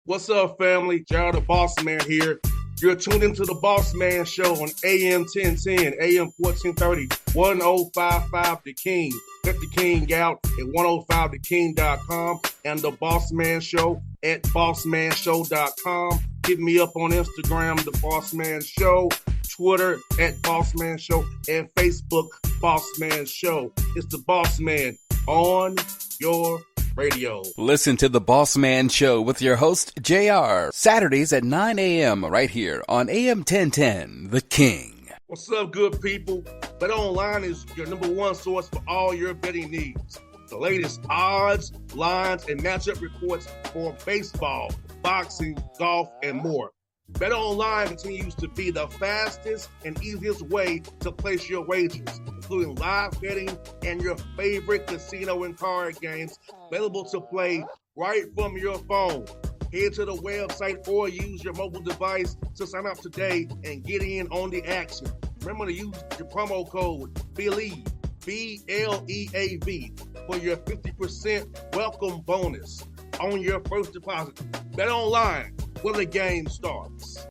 What's up, family? Gerald the Bossman here. You're tuned into the Bossman Show on AM 1010, AM 1430, 1055 The King. Check The King out at 105theking.com and the Bossman Show at bossmanshow.com. Hit me up on Instagram, The Bossman Show, Twitter at Bossman Show, and Facebook, Bossman Show. It's the Bossman on your radio. Listen to the Bossman Show with your host, JR, Saturdays at 9 a.m. right here on AM 1010, The King. What's up, good people? BetOnline is your number one source for all your betting needs. The latest odds, lines, and matchup reports for baseball, boxing, golf, and more. BetOnline continues to be the fastest and easiest way to place your wagers, including live betting and your favorite casino and card games available to play right from your phone. Head to the website or use your mobile device to sign up today and get in on the action. Remember to use your promo code BELIEVE, BLEAV, for your 50% welcome bonus on your first deposit. BetOnline, where the game starts.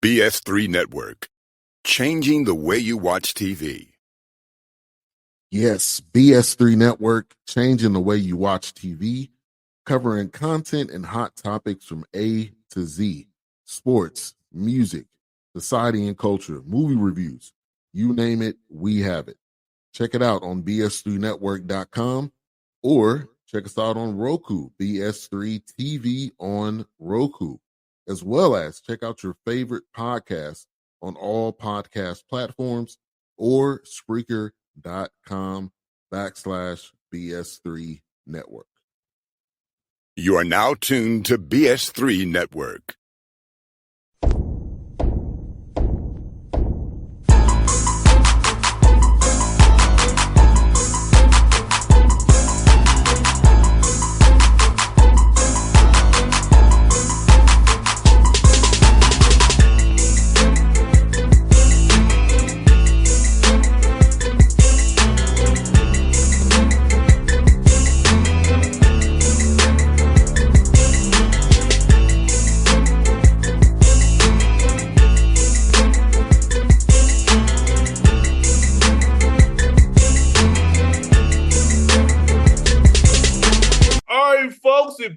BS3 Network, changing the way you watch TV. Yes, BS3 Network, changing the way you watch TV, covering content and hot topics from A to Z, sports, music, society and culture, movie reviews, you name it, we have it. Check it out on bs3network.com or check us out on Roku, BS3 TV on Roku, as well as check out your favorite podcast on all podcast platforms or Spreaker.com/BS3 Network. You are now tuned to BS3 Network.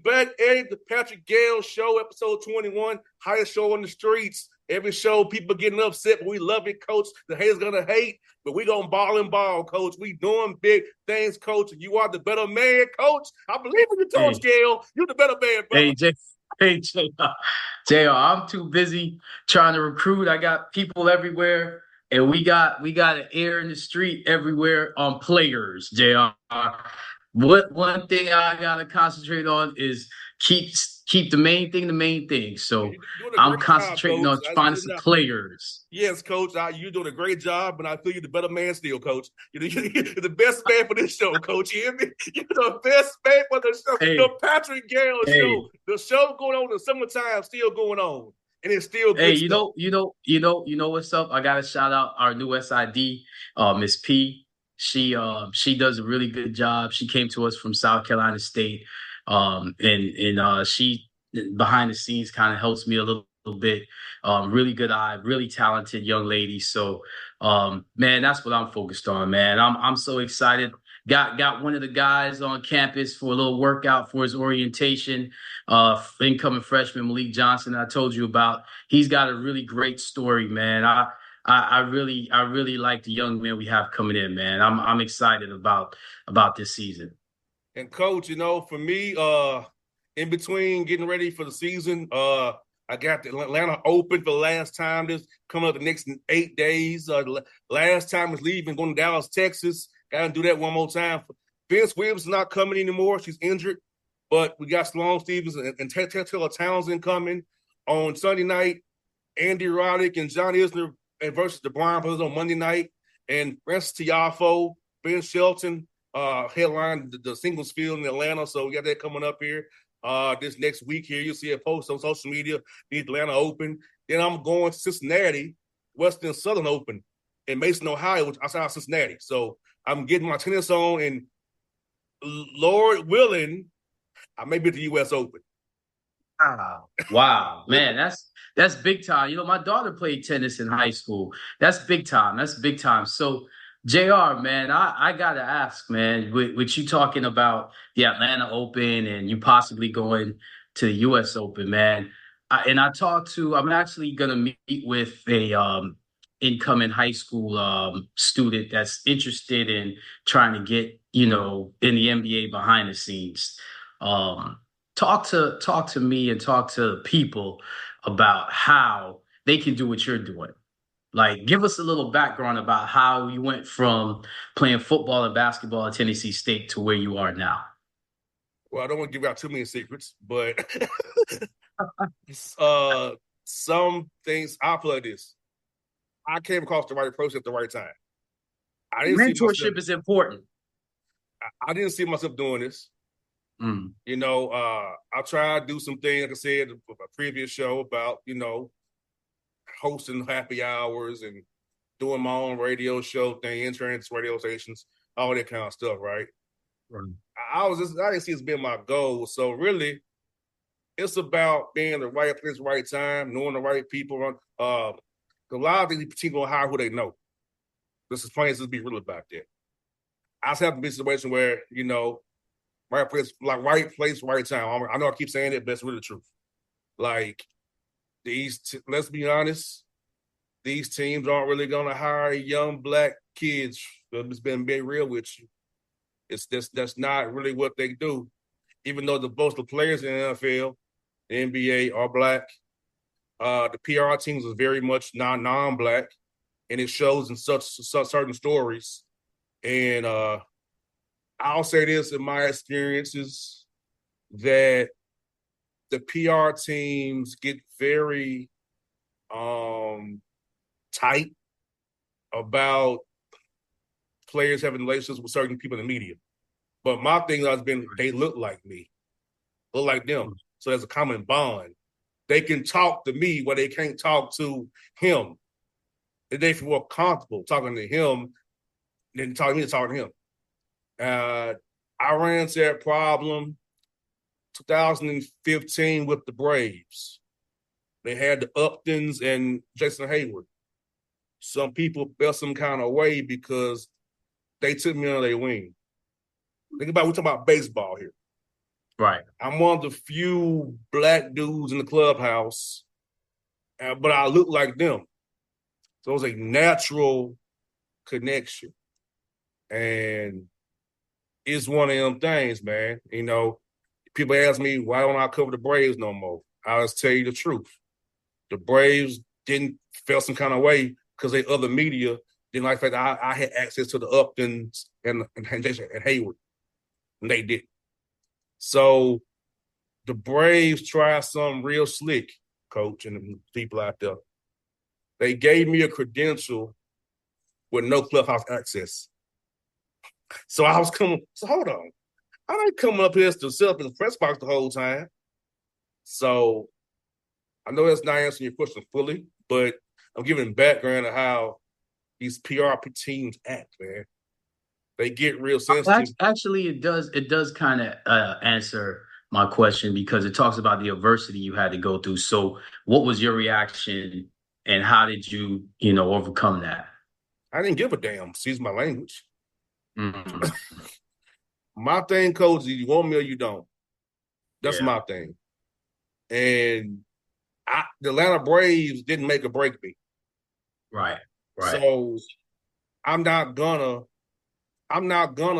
Back at the Patrick Gayle Show, episode 21, highest show on the streets. Every show, people getting upset, but we love it, Coach. The haters gonna hate, but we gonna ball and ball, Coach. We doing big things, Coach. You are the better man, Coach. I believe in you, Coach Gayle. You're the better man, brother. JR, I'm too busy trying to recruit. I got people everywhere, and we got an air in the street everywhere on players, JR. One thing I gotta concentrate on is keep the main thing. So I'm concentrating on finding some players. Yes, Coach. You're doing a great job, and I feel you're the better man still, Coach. You're the best man for this show, Coach. You hear me? You're the best man for the show. The Patrick Gayle Show. The show going on in the summertime, still going on, and it's still good. Hey, you know what's up? I gotta shout out our new SID, Miss P. She does a really good job. She came to us from South Carolina State, and she behind the scenes kind of helps me a little bit. Really good eye, really talented young lady. So, man, that's what I'm focused on, man. I'm so excited. Got one of the guys on campus for a little workout for his orientation. Incoming freshman Malik Johnson, I told you about. He's got a really great story, man. I really like the young men we have coming in, man. I'm excited about this season. And Coach, for me, in between getting ready for the season, I got the Atlanta Open for the last time. This coming up the next 8 days. Last time was leaving, going to Dallas, Texas. Got to do that one more time. Vince Williams is not coming anymore. She's injured. But we got Sloane Stevens and Taylor Townsend coming on Sunday night. Andy Roddick and John Isner versus the Brown Brothers on Monday night. And Francis Tiafoe, Ben Shelton, headline the singles field in Atlanta. So we got that coming up here. This next week here, you'll see a post on social media, the Atlanta Open. Then I'm going to Cincinnati, Western Southern Open in Mason, Ohio, which outside of Cincinnati. So I'm getting my tennis on, and Lord willing, I may be at the U.S. Open. Wow, man, that's big time. You know, my daughter played tennis in high school. That's big time. That's big time. So, JR, man, I gotta ask, man, with you talking about the Atlanta Open and you possibly going to the US Open, man. I'm actually gonna meet with a incoming high school student that's interested in trying to get, in the NBA behind the scenes. Um, talk to me and talk to people about how they can do what you're doing. Like, give us a little background about how you went from playing football and basketball at Tennessee State to where you are now. Well, I don't want to give out too many secrets, but uh, some things I'll play this. I came across the right person at the right time. I didn't see myself. Mentorship is important. I didn't see myself doing this. Mm. I tried to do some things, like I said, a previous show about, hosting happy hours and doing my own radio show thing, entrance radio stations, all that kind of stuff, right? Right. I didn't see it as being my goal. So really, it's about being in the right place, right time, knowing the right people. A lot of these people gonna hire who they know. This is plain as be real about that. I just have to be in a situation where, right place, right time. I know I keep saying it, but it's really the truth. Like let's be honest, these teams aren't really gonna hire young black kids. I'm just being real with you. That's not really what they do. Even though most of the players in the NFL, the NBA are black, the PR teams are very much non-black, and it shows in such certain stories. And I'll say this in my experiences that the PR teams get very tight about players having relationships with certain people in the media. But my thing has been they look like me, look like them. So there's a common bond. They can talk to me where they can't talk to him. If they feel more comfortable talking to him than talking to him. I ran into that problem 2015 with the Braves. They had the Uptons and Jason Hayward. Some people felt some kind of way because they took me under their wing. We're talking about baseball here. Right. I'm one of the few black dudes in the clubhouse, but I look like them. So it was a natural connection. And it's one of them things, man. People ask me, why don't I cover the Braves no more? I'll just tell you the truth. The Braves didn't feel some kind of way because they other media didn't like the fact that I had access to the Uptons and Hayward. And they didn't. So the Braves tried something real slick, coach, and the people out there. They gave me a credential with no clubhouse access. So I was hold on. I ain't coming up here to sit up in the press box the whole time. So I know that's not answering your question fully, but I'm giving background of how these PR teams act, man. They get real sensitive. Actually, it does kind of answer my question because it talks about the adversity you had to go through. So what was your reaction and how did you, overcome that? I didn't give a damn. Excuse my language. Mm. My thing, coach, is you want me or you don't. That's Yeah. my thing. And the Atlanta Braves didn't make or break me. Right. So I'm not gonna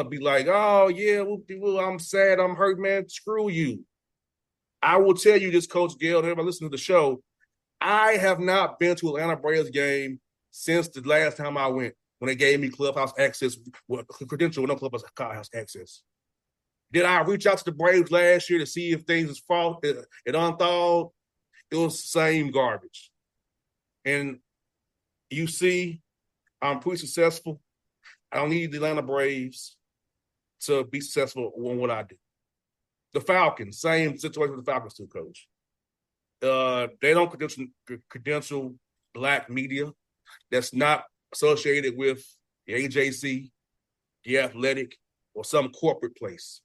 be like, oh yeah, well, I'm sad, I'm hurt, man. Screw you. I will tell you this, Coach Gayle, everybody listen to the show. I have not been to Atlanta Braves game since the last time I went, when they gave me clubhouse access, credential with no clubhouse access. Did I reach out to the Braves last year to see if things was it unthawed? It was the same garbage. And you see, I'm pretty successful. I don't need the Atlanta Braves to be successful on what I do. The Falcons, same situation with the Falcons too, Coach. They don't credential black media that's not associated with the AJC, the Athletic, or some corporate place.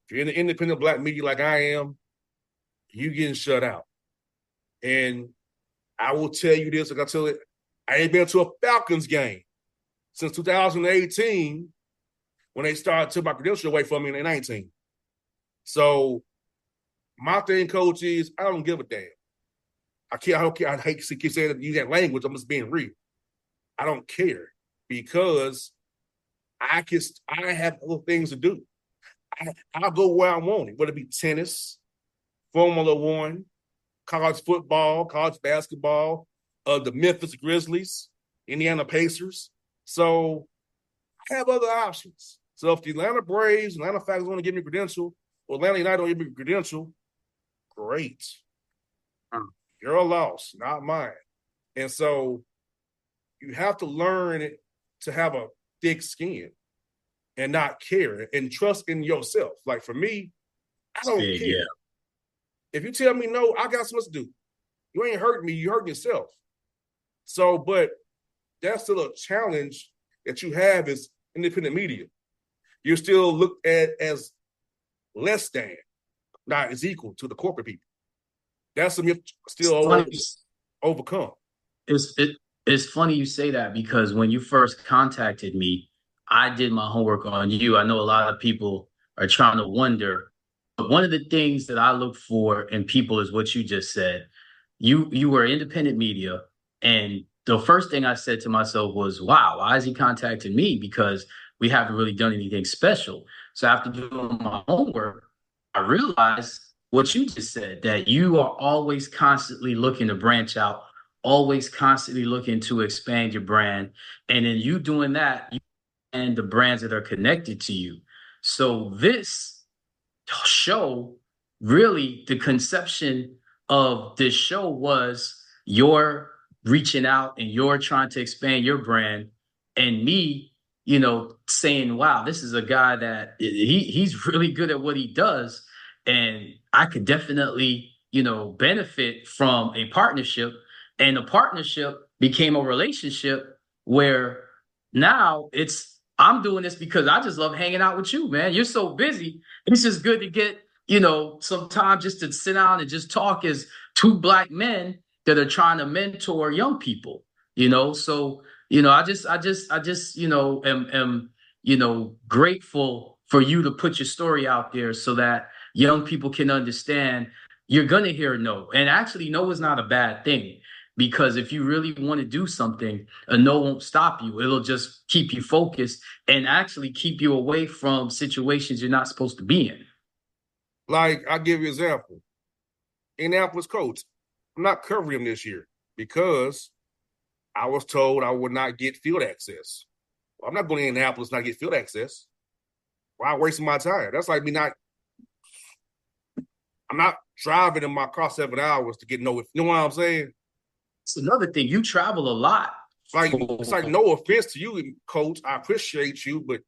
If you're in the independent black media like I am, you getting shut out. And I will tell you this, like I tell it, I ain't been to a Falcons game since 2018 when they started to my credential away from me in 19. So my thing, coach, is I don't give a damn. I hate to keep saying that you that language. I'm just being real. I don't care because I have other things to do. I'll go where I want it, whether it be tennis, Formula One, college football, college basketball, the Memphis Grizzlies, Indiana Pacers. So I have other options. So if the Atlanta Braves, Atlanta Falcons want to give me a credential, or Atlanta United don't give me a credential, great. Your loss, not mine. And so you have to learn to have a thick skin and not care and trust in yourself. Like for me, I don't care. Yeah. If you tell me no, I got something to do. You ain't hurting me, you hurting yourself. So, but that's still a challenge that you have as independent media. You're still looked at as less than, not as equal to the corporate people. That's something you still overcome. It's funny you say that because when you first contacted me, I did my homework on you. I know a lot of people are trying to wonder, but one of the things that I look for in people is what you just said. You were independent media, and the first thing I said to myself was, wow, why is he contacting me? Because we haven't really done anything special. So after doing my homework, I realized what you just said, that you are always constantly looking to branch out, always constantly looking to expand your brand. And in you doing that, you and the brands that are connected to you. So this show, really, the conception of this show was your reaching out and you're trying to expand your brand, and me, saying, wow, this is a guy that he's really good at what he does. And I could definitely, benefit from a partnership. And the partnership became a relationship where now I'm doing this because I just love hanging out with you, man. You're so busy. It's just good to get, some time just to sit down and just talk as two Black men that are trying to mentor young people, So, I just, am grateful for you to put your story out there so that young people can understand you're going to hear no. And actually, no is not a bad thing. Because if you really want to do something, a no won't stop you. It'll just keep you focused and actually keep you away from situations you're not supposed to be in. Like, I'll give you an example. Indianapolis Colts, I'm not covering them this year because I was told I would not get field access. Well, I'm not going to Indianapolis not get field access. Why wasting my time? That's like me not – I'm not driving in my car 7 hours to get no – you know what I'm saying? It's another thing. You travel a lot. It's like no offense to you, Coach. I appreciate you, but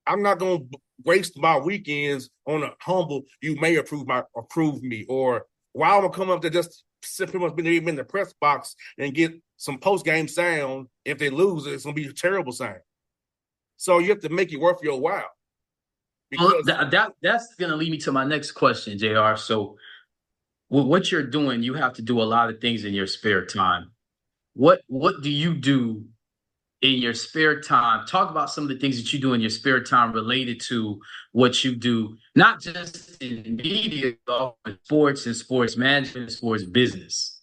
I'm not going to waste my weekends on a humble. You may approve me, or why I'm gonna come up to just simply must be in the press box and get some post game sound. If they lose, it's gonna be a terrible sign. So you have to make it worth your while. Because that's gonna lead me to my next question, JR. So, with what you're doing, you have to do a lot of things in your spare time. What do you do in your spare time? Talk about some of the things that you do in your spare time related to what you do, not just in media, but in sports and sports management, and sports business.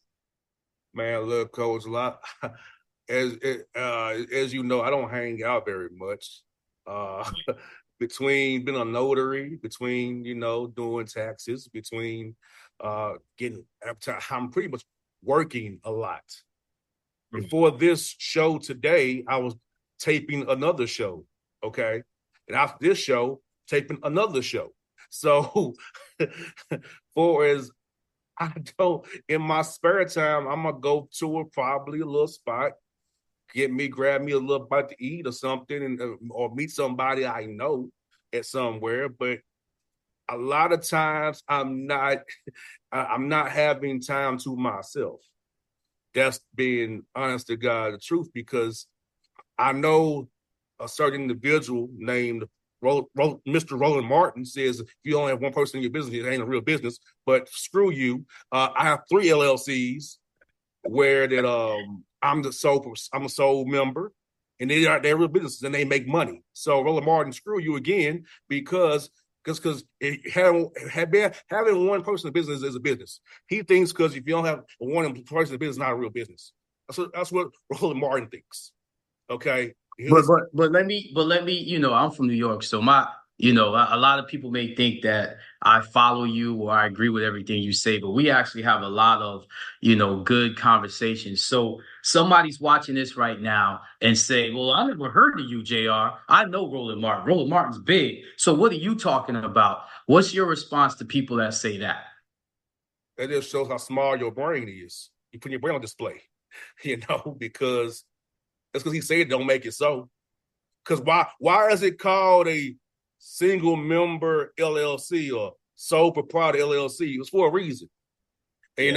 Man, look, Coach, a lot. As you know, I don't hang out very much. Between being a notary, between doing taxes, between I'm pretty much working a lot. Before this show today, I was taping another show, okay? And after this show, taping another show. So in my spare time, I'm going to go to probably a little spot, grab me a little bite to eat or something, or meet somebody I know at somewhere. But a lot of times I'm not having time to myself. That's being honest to God, the truth, because I know a certain individual named Mr. Roland Martin says if you only have one person in your business, it ain't a real business. But screw you. I have 3 LLCs where that I'm a sole member, and they're real businesses and they make money. So Roland Martin, screw you again because having one person in business is a business. He thinks because if you don't have one person in business, it's not a real business. That's what Roland Martin thinks. Okay. But let me, I'm from New York, so a lot of people may think that I follow you or I agree with everything you say, but we actually have a lot of, good conversations. So somebody's watching this right now and say, well, I never heard of you, JR. I know Roland Martin. Roland Martin's big. So what are you talking about? What's your response to people that say that? That just shows how small your brain is. You put your brain on display, because that's because he said it don't make it so. Because why is it called a single member LLC or sole proprietor LLC? It was for a reason. And,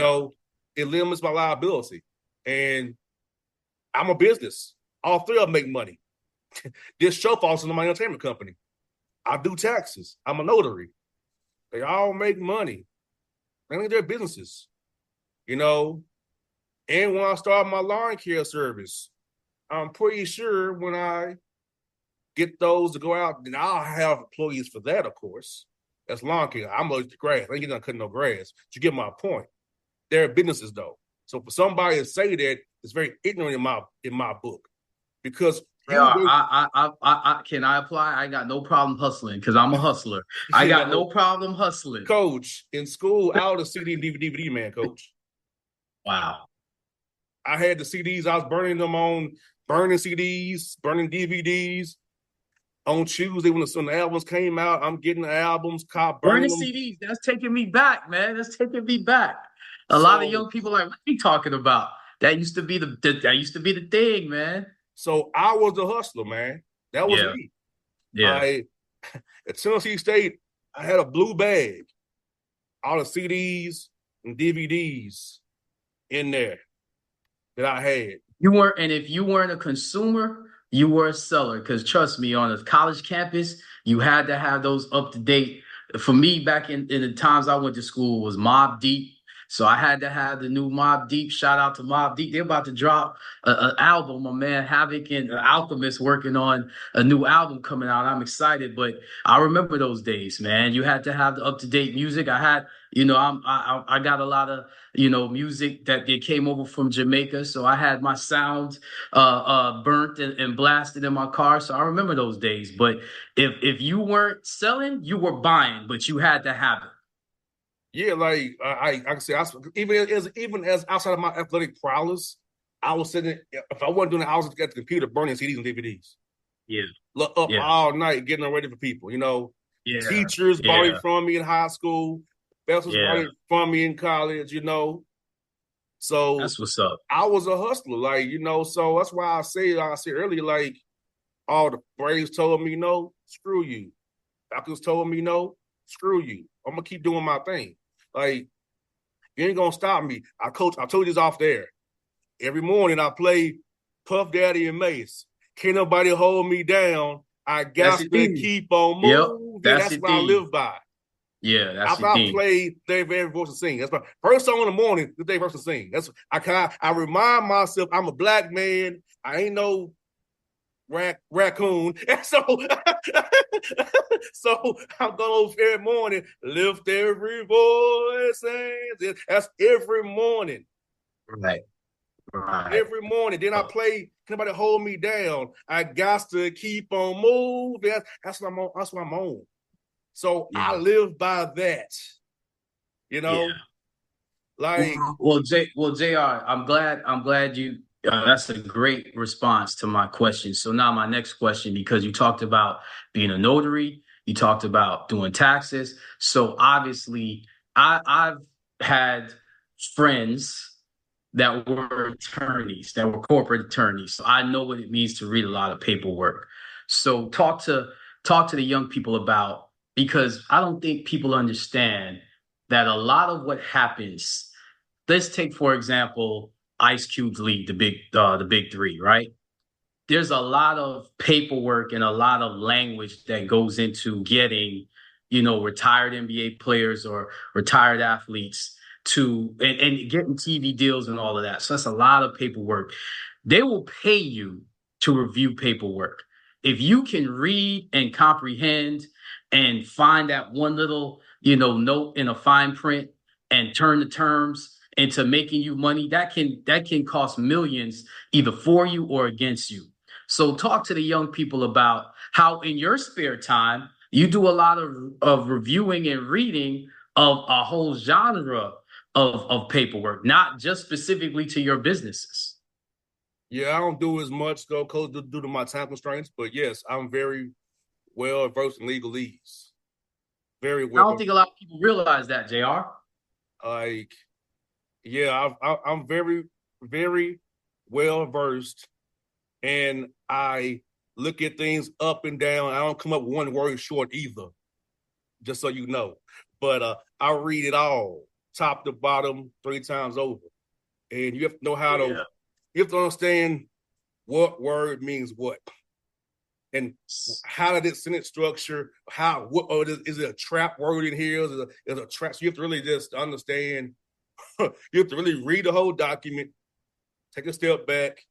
it limits my liability. And I'm a business. All 3 of them make money. This show falls into my entertainment company. I do taxes. I'm a notary. They all make money. I think they're businesses. And when I start my lawn care service, I'm pretty sure when I get those to go out, then I'll have employees for that, of course. That's lawn care. I'm allergic to grass. I ain't getting cutting no grass. But you get my point. They're businesses, though. So for somebody to say that, it's very ignorant in my book. Because can I apply? I got no problem hustling because I'm a hustler. I got no problem hustling. Coach, in school, I was a CD and DVD man, Coach. Wow. I had the CDs. I was burning CDs, burning DVDs. On Tuesday when the albums came out, I'm getting the albums, burning CDs. That's taking me back, man. That's taking me back. A lot of young people are like, what are you talking about? That used to be the thing, man. So I was the hustler, man. That was me. Yeah. At Tennessee State, I had a blue bag, all the CDs and DVDs in there that I had. If you weren't a consumer, you were a seller. Because trust me, on a college campus, you had to have those up to date. For me, back in the times I went to school, was Mobb Deep. So I had to have the new Mobb Deep. Shout out to Mobb Deep. They're about to drop an album. My man Havoc and Alchemist working on a new album coming out. I'm excited, but I remember those days, man. You had to have the up-to-date music. I had, I got a lot of, music that they came over from Jamaica. So I had my sound burnt and blasted in my car. So I remember those days. But if you weren't selling, you were buying, but you had to have it. Yeah, like I can say, even as outside of my athletic prowess, I was sitting. If I wasn't doing it, I was at the computer burning CDs and DVDs. Yeah, all night getting them ready for people. Teachers bought it from me in high school. Professors bought it from me in college. So that's what's up. I was a hustler, So that's why I said earlier, like all the Braves told me no, screw you. Falcons told me no, screw you. I'm gonna keep doing my thing. Like, you ain't gonna stop me. I told you this off there. Every morning I play Puff Daddy and Mace. Can't nobody hold me down. I got to keep on moving. Yep, that's what I live by. Yeah, that's after I played Their Very Voice to Sing. That's my first song in the morning, the Their Voice to Sing. That's I remind myself I'm a black man. I ain't no raccoon. And so I'm going every morning, lift every voice. And that's every morning. Right. Every morning. Then I play, can nobody hold me down? I got to keep on moving. That's what I'm on. That's what I'm on. So I live by that. Like JR, I'm glad you that's a great response to my question. So now my next question, because you talked about being a notary, you talked about doing taxes. So obviously I've had friends that were attorneys, that were corporate attorneys. So I know what it means to read a lot of paperwork. So talk to the young people about, because I don't think people understand that a lot of what happens, let's take, for example, Ice Cube's league, the big three, right? there's a lot of paperwork and a lot of language that goes into getting, retired NBA players or retired athletes and getting TV deals and all of that. So that's a lot of paperwork. They will pay you to review paperwork. If you can read and comprehend and find that one little, note in a fine print and turn the terms into making you money, that can cost millions either for you or against you. So talk to the young people about how in your spare time you do a lot of reviewing and reading of a whole genre of paperwork, not just specifically to your businesses. Yeah, I don't do as much though, coach, due to my time constraints. But yes, I'm very well versed in legalese. Very I don't well. think a lot of people realize that, JR. Like, yeah, I'm very, very well versed, and I look at things up and down. I don't come up one word short either, just so you know. But I read it all, top to bottom, 3 times over, and you have to know how to. You have to understand what word means what, and how did it sentence structure? Is it a trap word in here? Is it a trap? So you have to really just understand. You have to really read the whole document, take a step back,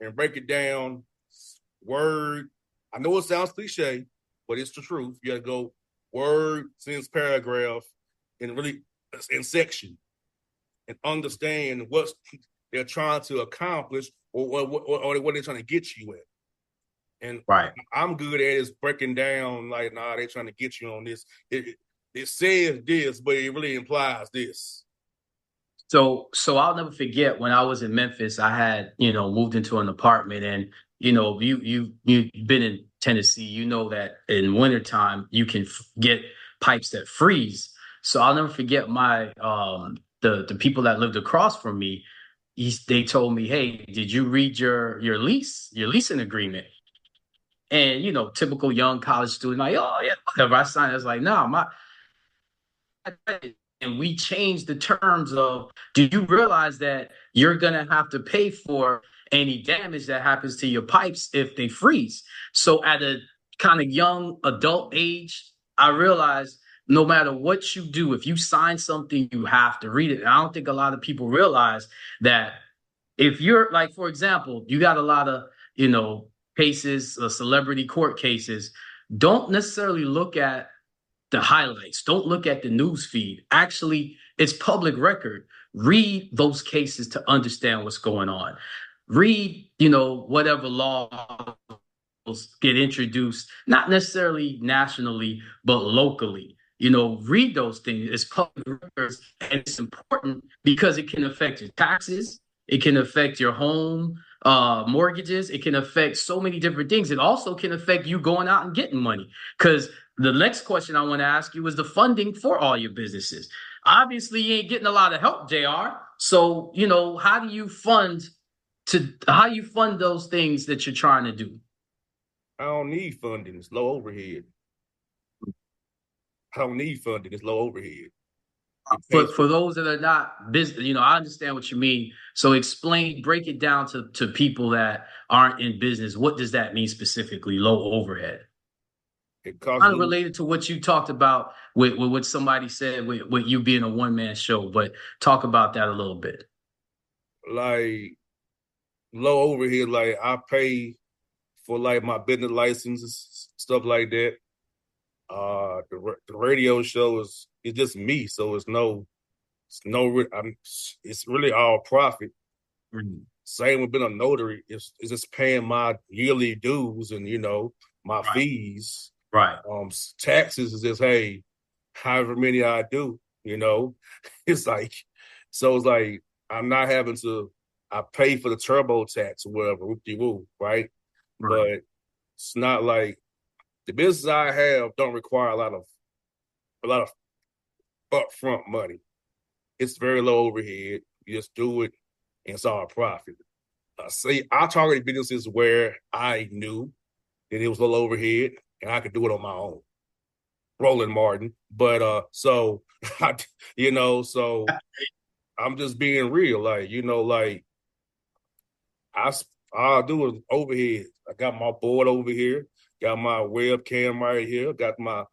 and break it down word. I know it sounds cliche, but it's the truth. You got to go word, sentence, paragraph, and really in section, and understand what they're trying to accomplish or what they're trying to get you at. And Right. I'm good at is breaking down like, nah, they're trying to get you on this. It says this, but it really implies this. So I'll never forget when I was in Memphis, I had, moved into an apartment, and, you've been in Tennessee, that in wintertime you can get pipes that freeze. So I'll never forget the people that lived across from me. They told me, "Hey, did you read your leasing agreement?" And, typical young college student, like, "Oh yeah, whatever." I signed it. I was like, "No, and we changed the terms of, do you realize that you're going to have to pay for any damage that happens to your pipes if they freeze?" So at a kind of young adult age, I realized no matter what you do, if you sign something, you have to read it. And I don't think a lot of people realize that if you're like, for example, you got a lot of, cases, celebrity court cases, don't necessarily look at the highlights. Don't look at the news feed. Actually, it's public record. Read those cases to understand what's going on. Read, whatever laws get introduced, not necessarily nationally, but locally. Read those things. It's public records, and it's important because it can affect your taxes. It can affect your home mortgages. It can affect so many different things. It also can affect you going out and getting money, because the next question I want to ask you is the funding for all your businesses. Obviously, you ain't getting a lot of help, JR. So, how do you fund those things that you're trying to do? I don't need funding. It's low overhead. I don't need funding. It's low overhead. For those that are not business, I understand what you mean. So break it down to people that aren't in business. What does that mean specifically, low overhead? Kind of related to what you talked about with what somebody said with you being a one-man show, but talk about that a little bit. Like low overhead, like I pay for like my business licenses, stuff like that. The radio show is just me, so it's really all profit. Mm-hmm. Same with being a notary, it's just paying my yearly dues and my fees. Right. Taxes is just, hey, however many I do, it's like, so it's like I'm not having to. I pay for the TurboTax or whatever, whoop-de-woo, right? But it's not like the business I have don't require a lot of upfront money. It's very low overhead. You just do it, and it's all profit. I targeted businesses where I knew that it was low overhead and I could do it on my own. Roland Martin, but so so I'm just being real, like All I do is overhead. I got my board over here, got my webcam right here, got my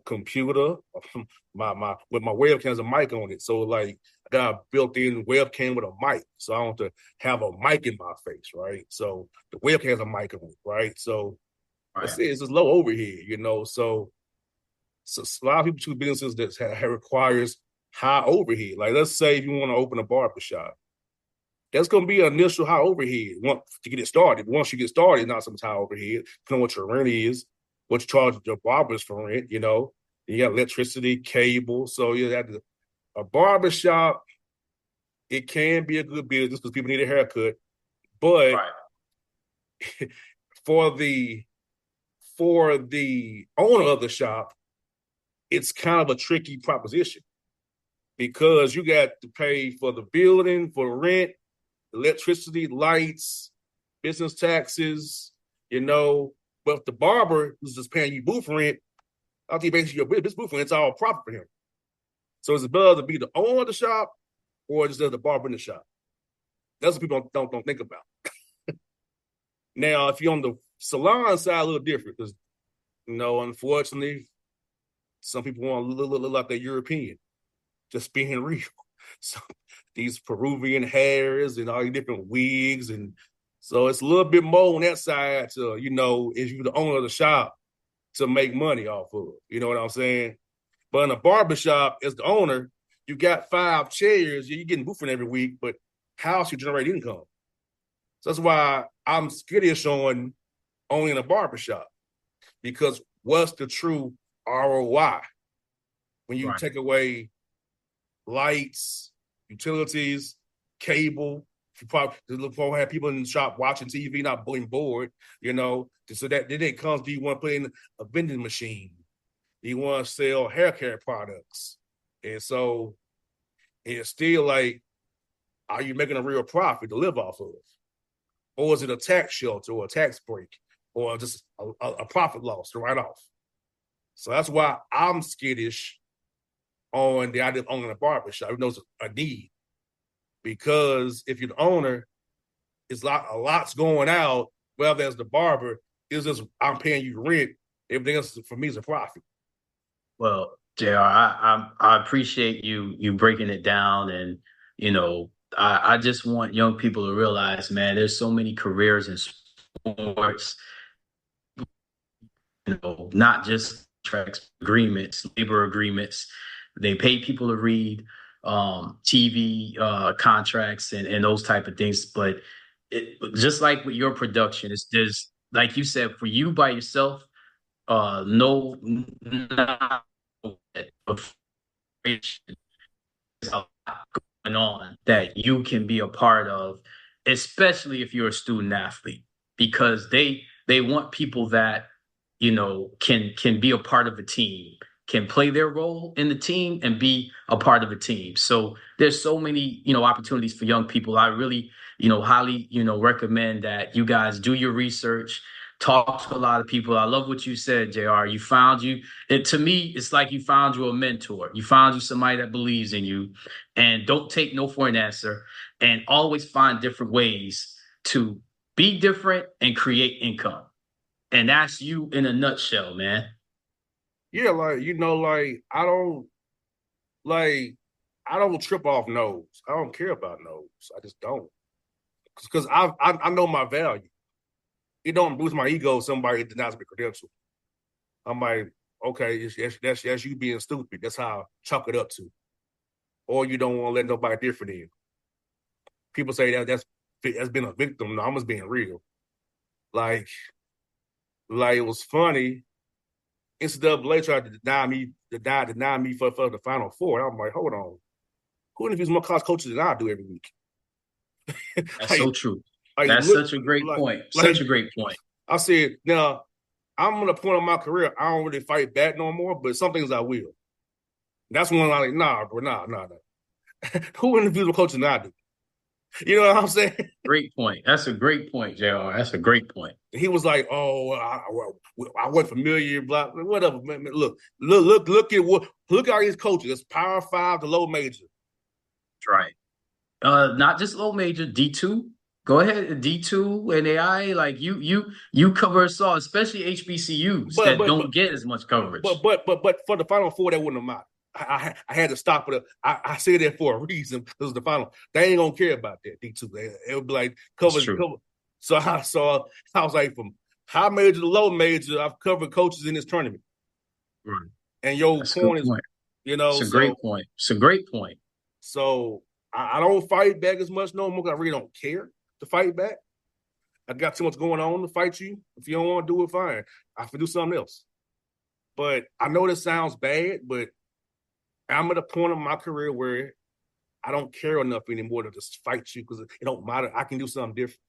computer, with my webcam has a mic on it. So like I got a built-in webcam with a mic. So I don't have to have a mic in my face, right? So the webcam has a mic on it, right? So that's it. It's just low overhead, So a lot of people choose businesses that requires high overhead. Like let's say if you want to open a barbershop, that's going to be an initial high overhead to get it started. Once you get started, not some high overhead, depending on what your rent is, what you charge your barbers for rent, You got electricity, cable. So you have a barbershop, it can be a good business because people need a haircut. But for the owner of the shop, it's kind of a tricky proposition because you got to pay for the building, for rent, electricity, lights, business taxes, But the barber who's just paying you booth rent, after you basically your business booth rent, it's all profit for him. So it's better to be the owner of the shop or just the barber in the shop. That's what people don't think about. Now, if you're on the salon side, a little different because, unfortunately, some people want to look like they're European, just being real. So these Peruvian hairs and all these different wigs. And so it's a little bit more on that side to, if you're the owner of the shop to make money off of. You know what I'm saying? But in a barbershop, as the owner, you got 5 chairs, you're getting boofing every week, but how else you generate income? So that's why I'm skittish on owning a barbershop, because what's the true ROI when you take away lights, utilities, cable? You probably look for have people in the shop watching TV, not being bored, So that then it comes, do you want to put in a vending machine? Do you want to sell hair care products? And so it's still like, are you making a real profit to live off of? Or is it a tax shelter or a tax break or just a profit loss to write off? So that's why I'm skittish on the idea of owning a barbershop, even though it's a need. Because if you're the owner, it's a lot's going out, whether as the barber, it's just I'm paying you rent. Everything else for me is a profit. Well, JR, I appreciate you breaking it down, and I just want young people to realize, man, there's so many careers in sports, not just contracts, agreements, labor agreements. They pay people to read TV contracts and those type of things. But just like with your production, there's, like you said, for you by yourself, no, not a lot going on that you can be a part of, especially if you're a student athlete, because they want people that can be a part of a team, can play their role in the team and be a part of a team. So there's so many opportunities for young people. I really highly recommend that you guys do your research, talk to a lot of people. I love what you said, JR. To me, it's like you found you a mentor. You found you somebody that believes in you, and don't take no for an answer, and always find different ways to be different and create income. And that's you in a nutshell, man. Yeah, I don't trip off no's. I don't care about no's. I just don't. Because I know my value. It don't boost my ego if somebody denies me credential. I'm like, okay, that's you being stupid. That's how I chalk it up to. Or you don't want to let nobody different in. People say that's been a victim. No, I'm just being real. Like it was funny. NCAA tried to deny me for the Final Four. I'm like, hold on. Who interviews more college coaches than I do every week? That's so true. That's such a great point. Such a great point. I said, now, I'm at a point in my career, I don't really fight back no more, but some things I will. That's when I'm like, nah, bro, nah. Who interviews more coaches than I do? You know what I'm saying? Great point. That's a great point, JR. That's a great point. He was like, "Oh, I wasn't familiar, blah, whatever." Man, look at all these coaches. It's Power 5 to low major. That's right. Not just low major, D2. Go ahead, D2 and AI. Like you cover us all, especially HBCUs But that but but don't get as much coverage. but for the Final Four, that wouldn't have mattered. I had to stop it. I said that for a reason. This is the final. They ain't gonna care about that D2. It would be like It's cover. true. So I was like, from high major to low major, I've covered coaches in this tournament. Right. And your That's a good point is, point. It's a so great point. It's a great point. so I don't fight back as much no more because I really don't care to fight back. I got too much going on to fight you. If you don't want to do it, fine. I can do something else. But I know this sounds bad, but I'm at a point in my career where I don't care enough anymore to just fight you because it don't matter. I can do something different.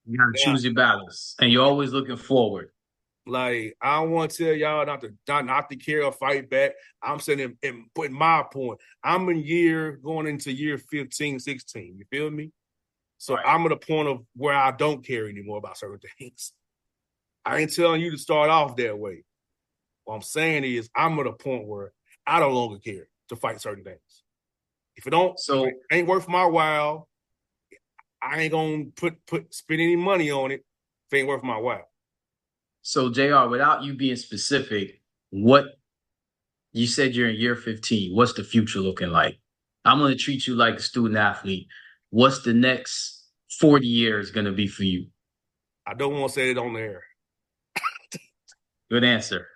You gotta Now, choose your battles, and you're always looking forward. like, I don't want to tell y'all not to care or fight back. I'm saying and putting my point. I'm going into year 15, 16. You feel me? So Right. I'm at a point of where I don't care anymore about certain things. I ain't telling you to start off that way. What I'm saying is I'm at a point where I no longer care to fight certain things. If So it ain't worth my while, I ain't gonna spend any money on it if it ain't worth my while. So JR, without you being specific, what you said you're in year 15. What's the future looking like? I'm gonna treat you like a student athlete. What's the next 40 years gonna be for you? I don't want to say it on the air. Good answer.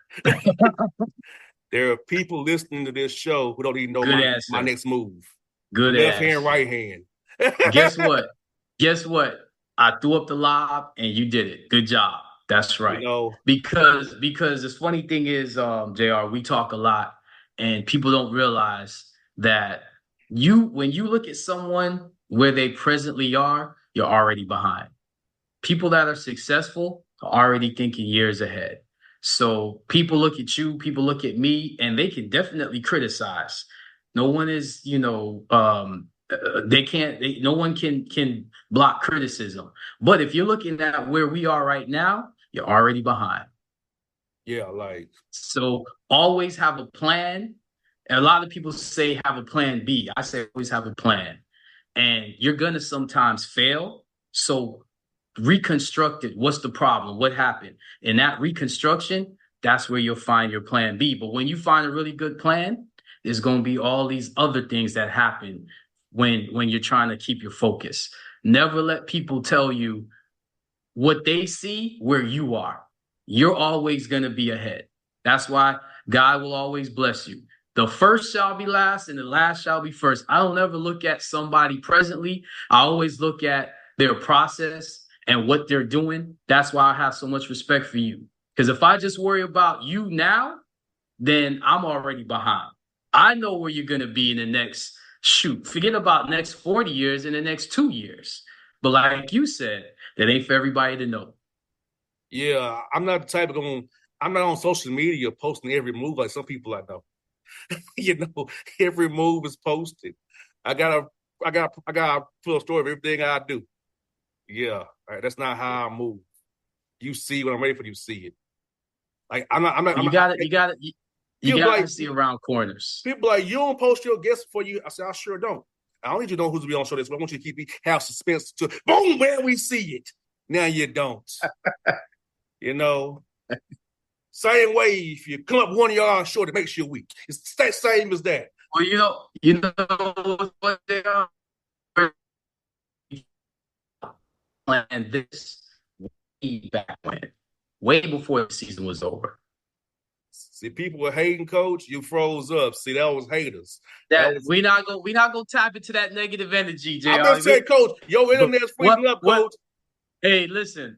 There are people listening to this show who don't even know Good my answer. next move. Good Left answer. hand, right hand. Guess what? Guess what? I threw up the lob and you did it. Good job. That's right. Because the funny thing is, JR, we talk a lot and people don't realize that when you look at someone where they presently are, you're already behind. People that are successful are already thinking years ahead. So people look at you, people look at me, and they can definitely criticize. No one is, no one can block criticism. But if you're looking at where we are right now, you're already behind. Yeah, like. So always have a plan. And a lot of people say have a plan B. I say always have a plan. And you're gonna sometimes fail. So reconstruct it. What's the problem? What happened? In that reconstruction, that's where you'll find your plan B. But when you find a really good plan, there's going to be all these other things that happen when you're trying to keep your focus. Never let people tell you what they see where you are. You're always going to be ahead. That's why God will always bless you. The first shall be last and the last shall be first. I don't ever look at somebody presently. I always look at their process and what they're doing. That's why I have so much respect for you. Because if I just worry about you now, then I'm already behind. I know where you're going to be in the next forget about next 40 years in the next 2 years. But like you said, that ain't for everybody to know. Yeah, I'm not the type of I'm not on social media posting every move like some people I know. Every move is posted. I gotta put a story of everything I do. Yeah, right. That's not how I move. You see when I'm ready for you to see it. Like You gotta see around corners. People like, you don't post your guests for you. I said, I sure don't. I don't need you to know who's to be on the show this way. I want you to have suspense to boom, man, we see it. Now you don't. Same way if you come up 1 yard short, it makes you weak. It's that same as that. Well, you know what they are. And this way back when, way before the season was over. See, people were hating, coach. You froze up. See, that was haters. We not gonna tap into that negative energy, JR. I'm just saying, coach, your internet's freezing up, coach. Hey, listen.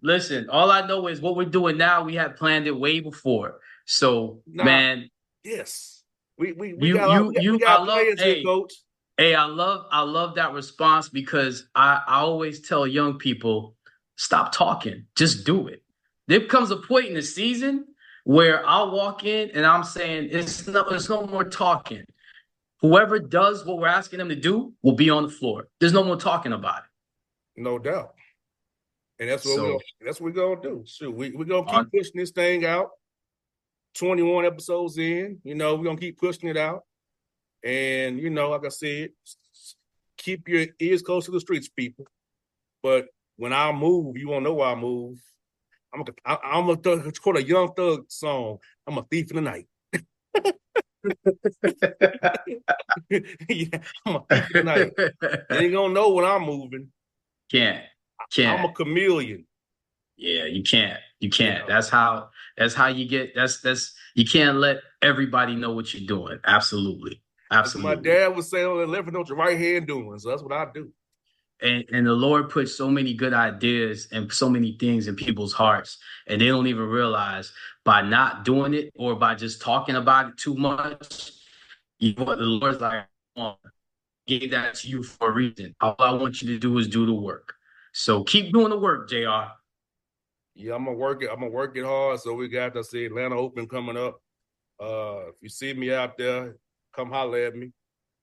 All I know is what we're doing now. We had planned it way before. So, man, yes, we got plans here, coach. Hey, I love that response because I always tell young people, stop talking, just do it. There comes a point in the season where I'll walk in and I'm saying it's no more talking. Whoever does what we're asking them to do will be on the floor. There's no more talking about it. No doubt. And that's what we're gonna do. Shoot, we're gonna keep pushing this thing out. 21 episodes in, we're gonna keep pushing it out. And like I said, keep your ears close to the streets, people. But when I move, you won't know where I move. I'm a thug. It's called a Young Thug song. I'm a thief in the night. Yeah, I'm a thief in the night. You ain't gonna know when I'm moving. Can't. I'm a chameleon. Yeah, you can't. You can't. That's how you get. That's you can't let everybody know what you're doing. Absolutely. My dad would say on the left, know what your right hand doing. So that's what I do. And the Lord put so many good ideas and so many things in people's hearts, and they don't even realize by not doing it or by just talking about it too much. You know what the Lord's like, gave that to you for a reason. All I want you to do is do the work. So keep doing the work, JR. Yeah, I'm gonna work it hard. So we got the Atlanta Open coming up. If you see me out there, come holler at me.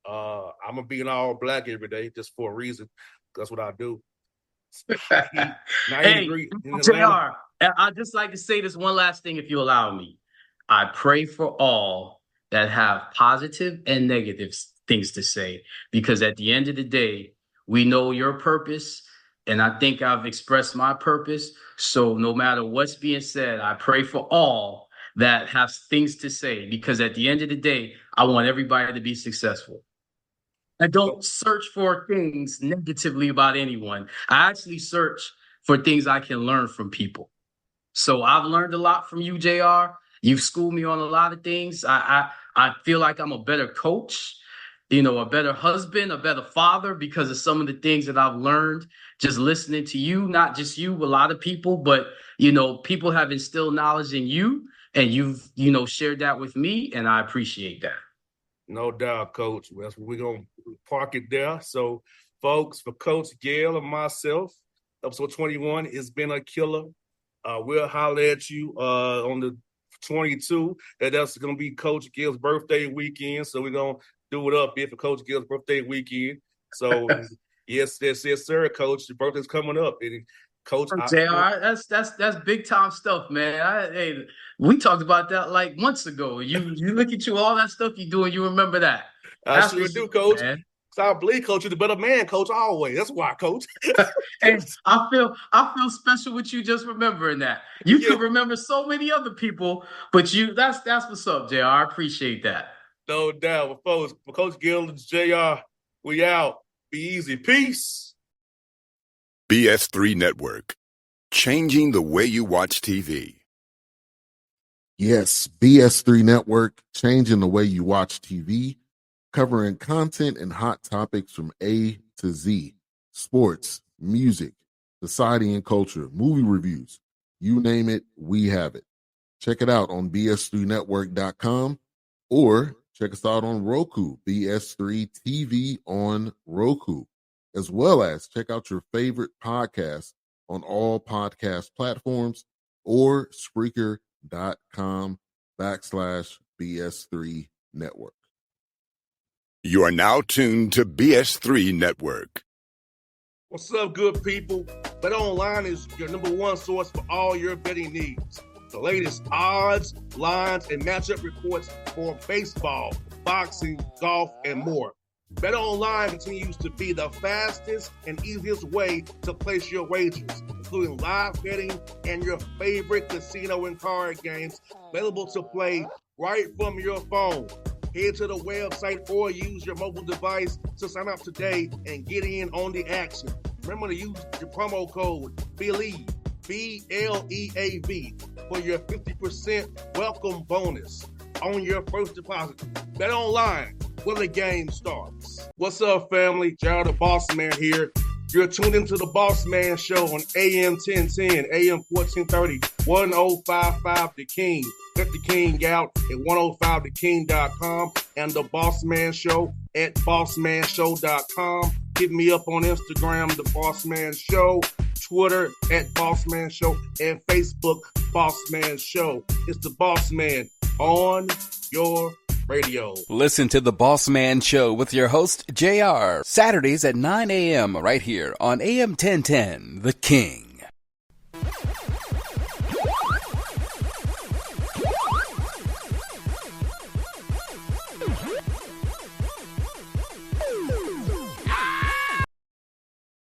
I'm gonna be in all black every day just for a reason. That's what I do. Hey, JR, I'd just like to say this one last thing, if you allow me. I pray for all that have positive and negative things to say, because at the end of the day, we know your purpose, and I think I've expressed my purpose. So no matter what's being said, I pray for all that have things to say, because at the end of the day, I want everybody to be successful. I don't search for things negatively about anyone. I actually search for things I can learn from people. So I've learned a lot from you, JR. You've schooled me on a lot of things. I feel like I'm a better coach, a better husband, a better father, because of some of the things that I've learned just listening to you. Not just you, a lot of people, but people have instilled knowledge in you, and you've shared that with me, and I appreciate that. No doubt, Coach. We're going to park it there. So, folks, for Coach Gayle and myself, episode 21 has been a killer. We'll holler at you on the 22. That's going to be Coach Gayle's birthday weekend. So we're going to do it up here for Coach Gayle's birthday weekend. So, yes, sir, Coach. Your birthday's coming up. And Coach, JR, that's big time stuff, man. Hey, we talked about that like months ago. You look at all that stuff you do, and you remember that. I sure do, Coach. Man. So I believe, Coach, you're the better man, Coach, always. That's why, Coach. And I feel special with you just remembering that. You could remember so many other people, but that's what's up, JR. I appreciate that. No doubt. Well, folks, for Coach Gayle and JR, we out. Be easy. Peace. BS3 Network, changing the way you watch TV. Yes, BS3 Network, changing the way you watch TV, covering content and hot topics from A to Z, sports, music, society and culture, movie reviews, you name it, we have it. Check it out on bs3network.com or check us out on Roku, BS3 TV on Roku, as well as check out your favorite podcast on all podcast platforms or Spreaker.com/BS3 Network. You are now tuned to BS3 Network. What's up, good people? BetOnline is your number one source for all your betting needs. The latest odds, lines, and matchup reports for baseball, boxing, golf, and more. BetOnline continues to be the fastest and easiest way to place your wagers, including live betting and your favorite casino and card games available to play right from your phone. Head to the website or use your mobile device to sign up today and get in on the action. Remember to use your promo code BELIEVE, BLEAV, for your 50% welcome bonus on your first deposit. BetOnline, where the game starts. What's up, family? Jared the Bossman here. You're tuned into the Bossman Show on AM 1010, AM 1430, 1055 The King. Check The King out at 105theking.com and the Bossman Show at bossmanshow.com. Hit me up on Instagram, The Bossman Show, Twitter at Bossman Show, and Facebook, Bossman Show. It's the Bossman on your radio. Listen to The Bossman Show with your host, JR, Saturdays at 9 a.m. right here on AM 1010, The King.